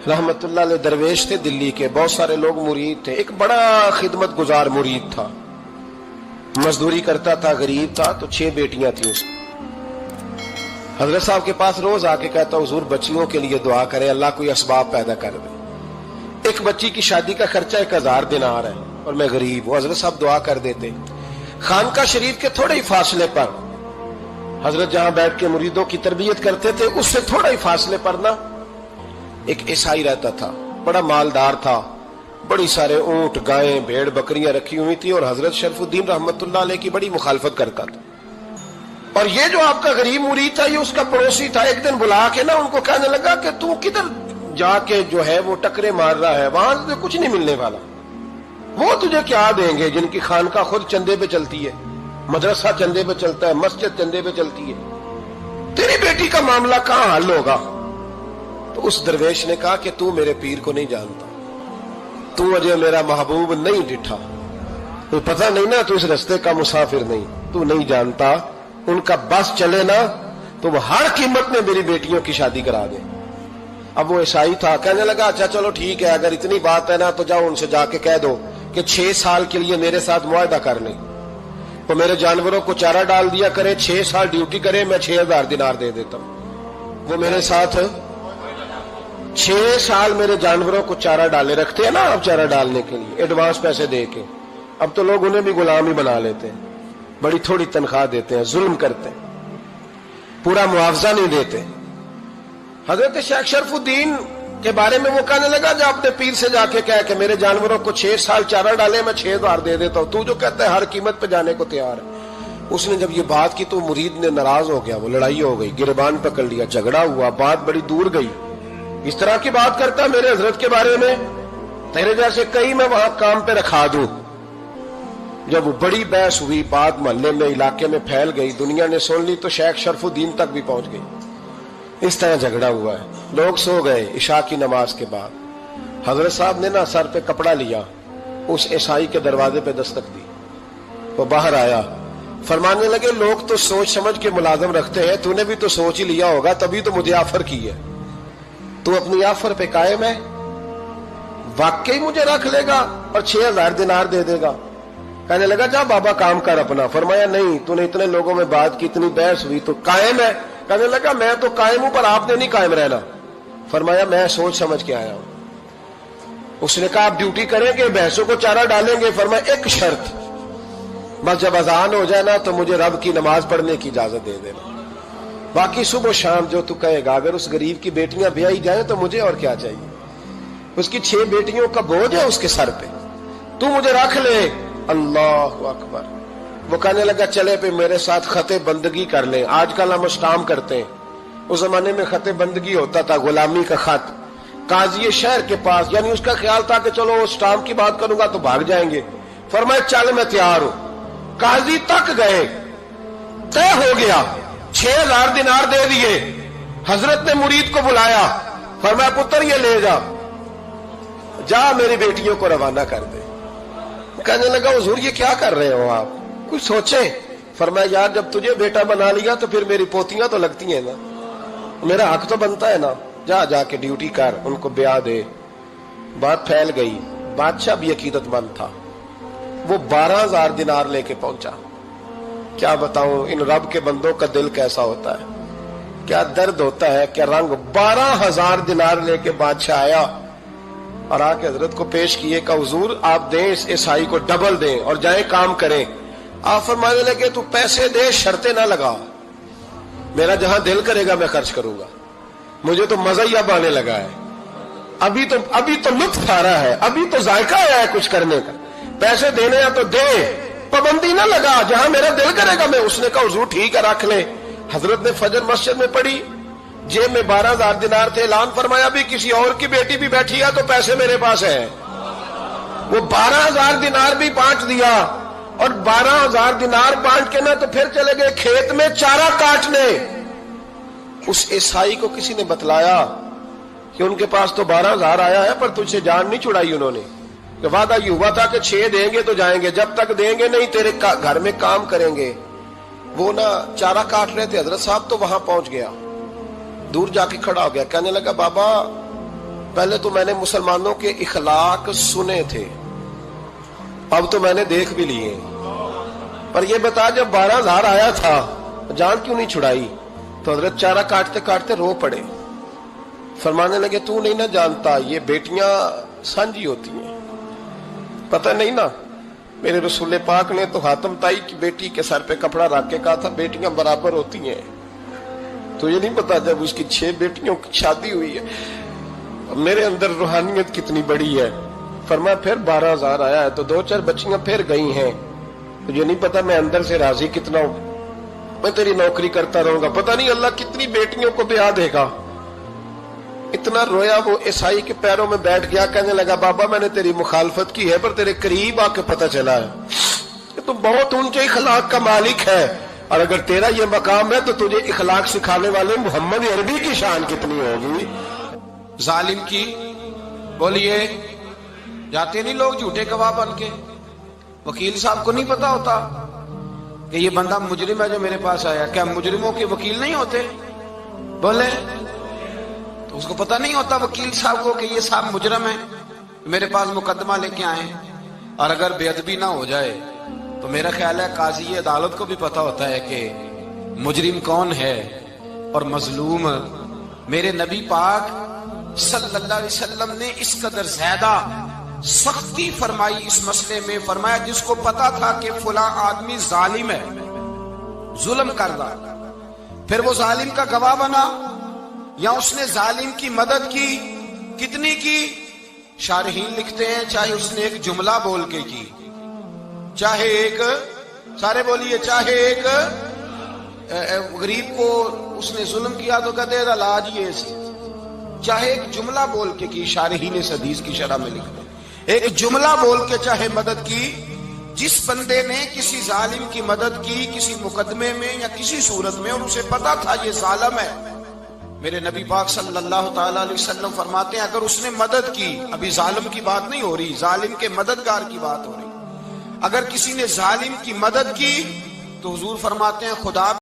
रहमतुल्लाह अलैह दरवेश थे दिल्ली के, बहुत सारे लोग मुरीद थे। एक बड़ा खिदमत गुजार मुरीद था, मजदूरी करता था, गरीब था, तो 6 बेटियां थी उसकी। हजरत साहब के पास रोज आके कहता, हुजूर बच्चियों के लिए दुआ करें, अल्लाह कोई असबाब पैदा कर दे। एक बच्ची की शादी का खर्चा 1000 दिनार है और मैं गरीब हूं। हजरत साहब दुआ कर देते। खानका शरीफ के थोड़े ही फासले पर, हजरत जहां बैठ के मुरीदों की तरबियत करते थे, उससे थोड़ा ही फासले पर ना एक ईसाई रहता था, बड़ा मालदार था, बड़ी सारे ऊंट, गायें, भेड़, बकरियां रखी हुई थी, और हजरत शरफुद्दीन रहमतुल्लाह अलैह की बड़ी मुखालफत करता था। और ये जो आपका गरीब मुरीद था, ये उसका पड़ोसी था। एक दिन बुला के ना उनको कहने लगा कि तू किधर जाके जो है वो टकरे मार रहा है, वहां से कुछ नहीं मिलने वाला। वो तुझे क्या देंगे जिनकी खानका खुद चंदे पे चलती है, मदरसा चंदे पे चलता है, मस्जिद चंदे पे चलती है, तेरी बेटी का मामला कहां हल होगा? तो उस दरवेश ने कहा कि तू मेरे पीर को नहीं जानता, तू अजय मेरा महबूब नहीं डिठा, तो पता नहीं ना, तू इस रस्ते का मुसाफिर नहीं, तू नहीं जानता। उनका बस चले ना तो वो हर कीमत में मेरी बेटियों की शादी करा दे। अब वो ईसाई था, कहने लगा अच्छा चलो ठीक है, अगर इतनी बात है ना तो जाओ उनसे जाके कह दो कि 6 साल के लिए मेरे साथ मुआहदा कर लें, तो मेरे जानवरों को चारा डाल दिया करे, 6 साल ड्यूटी करे, मैं 6000 दिनार दे देता हूं। वो मेरे साथ 6 साल मेरे जानवरों को चारा डाले रखते हैं ना, अब चारा डालने के लिए एडवांस पैसे दे के। अब तो लोग उन्हें भी गुलाम ही बना लेते हैं, बड़ी थोड़ी तनख्वाह देते हैं, जुल्म करते हैं, पूरा मुआवजा नहीं देते। हजरत शेख शरफुद्दीन के बारे में वो कहने लगा, जब अपने पीर से जाके कह के मेरे जानवरों को 6 साल चारा डाले, मैं 6000 दे देता हूं, तू जो कहता है हर कीमत पे जाने को तैयार है। उसने जब ये बात की तो मुरीद ने नाराज हो गया, वो लड़ाई हो गई, गिरबान पकड़ लिया, झगड़ा हुआ, बात बड़ी दूर गई। इस तरह की बात करता मेरे हजरत के बारे में, तेरे जैसे कई मैं वहां काम पे रखा दूं। जब वो बड़ी बहस हुई, बात मोहल्ले में, इलाके में फैल गई, दुनिया ने सुन ली, तो शेख शरफुद्दीन तक भी पहुंच गई। इस तरह झगड़ा हुआ है। लोग सो गए इशा की नमाज के बाद। हजरत साहब ने ना सर पे कपड़ा लिया, उस ईसाई के दरवाजे पे दस्तक दी, वो बाहर आया, फरमाने लगे लोग तो सोच समझ के मुलाजम रखते हैं, तूने भी तो सोच ही लिया होगा, तभी तो मुझे ऑफर की है। तू अपनी ऑफर पे कायम है? वाकई मुझे रख लेगा और 6000 दिनार दे देगा? कहने लगा जा बाबा काम कर अपना। फरमाया नहीं, तूने इतने लोगों में बात की, इतनी बहस हुई, तो कायम है? कहने लगा मैं तो कायम हूं, पर आपने नहीं कायम रहना। फरमाया मैं सोच समझ के आया हूं। उसने कहा आप ड्यूटी करेंगे, भैंसों को चारा डालेंगे? फरमाया एक शर्त, बस जब अजान हो जाए ना तो मुझे रब की नमाज पढ़ने की इजाजत दे देना, बाकी सुबह शाम जो तू कहेगा। अगर उस गरीब की बेटियां ब्याही जाए तो मुझे और क्या चाहिए? उसकी 6 बेटियों का बोझ है उसके सर पे, तू मुझे रख ले। अल्लाह अकबर। वो कहने लगा चले पे मेरे साथ खते बंदगी कर ले। आजकल हम स्टाम्प करते हैं, उस जमाने में खते बंदगी होता था, गुलामी का खत। काजी शहर के पास, यानी उसका ख्याल था कि चलो स्टाम्प की बात करूंगा तो भाग जाएंगे। फरमाया चल मैं तैयार हूं। काजी तक गए, तय हो गया, 6000 दिनार दे दिए। हजरत ने मुरीद को बुलाया, फरमाया पुत्र ये ले जा मेरी बेटियों को रवाना कर दे। कहने लगा हुजूर ये क्या कर रहे हो आप, कुछ सोचे? फरमाया यार जब तुझे बेटा बना लिया तो फिर मेरी पोतियां तो लगती हैं ना, मेरा हक तो बनता है ना, जाके ड्यूटी कर, उनको ब्याह दे। बात फैल गई। बादशाह भी अकीदतमंद था, वो 12000 दिनार लेके पहुंचा। क्या बताऊं इन रब के बंदों का दिल कैसा होता है, क्या दर्द होता है, क्या रंग। 12000 दिनार लेके बादशाह आया और आके हजरत को पेश किए का हुजूर आप दें इस ईसाई को, डबल दें और जाए काम करें। आप फरमाने लगे तू पैसे दे, शर्तें ना लगा, मेरा जहां दिल करेगा मैं खर्च करूंगा, मुझे तो मजा ही अब आने लगा है, अभी तो लुत्फ आ रहा है, अभी तो जायका आया है कुछ करने का, पैसे देने या तो दे, पाबंदी ना लगा, जहां मेरा दिल करेगा मैं। उसने कहा हुजूर ठीक है रख ले। हजरत ने फजर मस्जिद में पढ़ी, जेब में 12000 दिनार थे, ऐलान फरमाया भी किसी और की बेटी भी बैठी है तो पैसे मेरे पास है। वो 12000 दिनार भी बांट दिया, और 12000 दिनार बांट के ना तो फिर चले गए खेत में चारा काटने। उस ईसाई को किसी ने बतलाया कि उनके पास तो 12000 आया है, पर तुझसे जान नहीं छुड़ाई उन्होंने, कि वादा ये हुआ था कि 6 देंगे तो जाएंगे, जब तक देंगे नहीं तेरे घर में काम करेंगे। वो ना चारा काट रहे थे, हजरत साहब तो वहां पहुंच गया, दूर जाके खड़ा हो गया, कहने लगा बाबा پہلے تو میں نے مسلمانوں کے اخلاق سنے تھے، اب تو میں نے دیکھ بھی لیے۔ پر یہ بتا، جب 12,000 آیا تھا جان کیوں نہیں چھڑائی؟ تو حضرت چارہ کاٹتے کاٹتے رو پڑے، فرمانے لگے تو نہیں نہ جانتا یہ بیٹیاں سانجی ہوتی ہیں، پتہ نہیں نا؟ میرے رسول پاک نے تو حاتم تائی کی بیٹی کے سر پہ کپڑا رکھ کے کہا تھا بیٹیاں برابر ہوتی ہیں، تو یہ نہیں پتا جب اس کی 6 بیٹیوں کی شادی ہوئی ہے میرے اندر روحانیت کتنی بڑی ہے۔ فرمایا پھر 12,000 آیا ہے تو 2-4 بچیاں پھر گئی ہیں، تو یہ نہیں پتا میں اندر سے راضی کتنا ہوں، میں تیری نوکری کرتا رہوں گا، پتہ نہیں اللہ کتنی بیٹیوں کو بیاہ دے گا۔ اتنا رویا وہ عیسائی کے پیروں میں بیٹھ گیا، کہنے لگا بابا میں نے تیری مخالفت کی ہے پر تیرے قریب آ کے پتہ چلا ہے کہ تو بہت اونچے اخلاق کا مالک ہے، اور اگر تیرا یہ مقام ہے تو تجھے اخلاق سکھانے والے محمد عربی کی شان کتنی ہوگی۔ ظالم کی بولیے جاتے نہیں لوگ جھوٹے گواہ بن کے، وکیل صاحب کو نہیں پتا ہوتا کہ یہ بندہ مجرم ہے جو میرے پاس آیا، کیا مجرموں کے وکیل نہیں ہوتے؟ بولے تو اس کو پتا نہیں ہوتا وکیل صاحب کو کہ یہ صاحب مجرم ہے، میرے پاس مقدمہ لے کے آئے، اور اگر بے ادبی نہ ہو جائے تو میرا خیال ہے قاضی عدالت کو بھی پتا ہوتا ہے کہ مجرم کون ہے اور مظلوم۔ میرے نبی پاک صلی اللہ علیہ وسلم نے اس قدر زیادہ سختی فرمائی اس مسئلے میں، فرمایا جس کو پتا تھا کہ فلاں آدمی ظالم ہے، ظلم کر رہا، پھر وہ ظالم کا گواہ بنا یا اس نے ظالم کی مدد کی، کتنی کی؟ شارحین لکھتے ہیں چاہے اس نے ایک جملہ بول کے کی، چاہے ایک، سارے بولیے، چاہے ایک غریب کو اس نے ظلم کیا تو کہتے ہیں علاج یہ سی، چاہے ایک جملہ بول کے کی، شارحین اس حدیث کی شرح میں لکھتے ہیں ایک جملہ بول کے چاہے مدد کی، جس بندے نے کسی ظالم کی مدد کی کسی مقدمے میں یا کسی صورت میں اور اسے پتا تھا یہ ظالم ہے، میرے نبی پاک صلی اللہ تعالی علیہ وسلم فرماتے ہیں اگر اس نے مدد کی، ابھی ظالم کی بات نہیں ہو رہی، ظالم کے مددگار کی بات ہو رہی، اگر کسی نے ظالم کی مدد کی تو حضور فرماتے ہیں خدا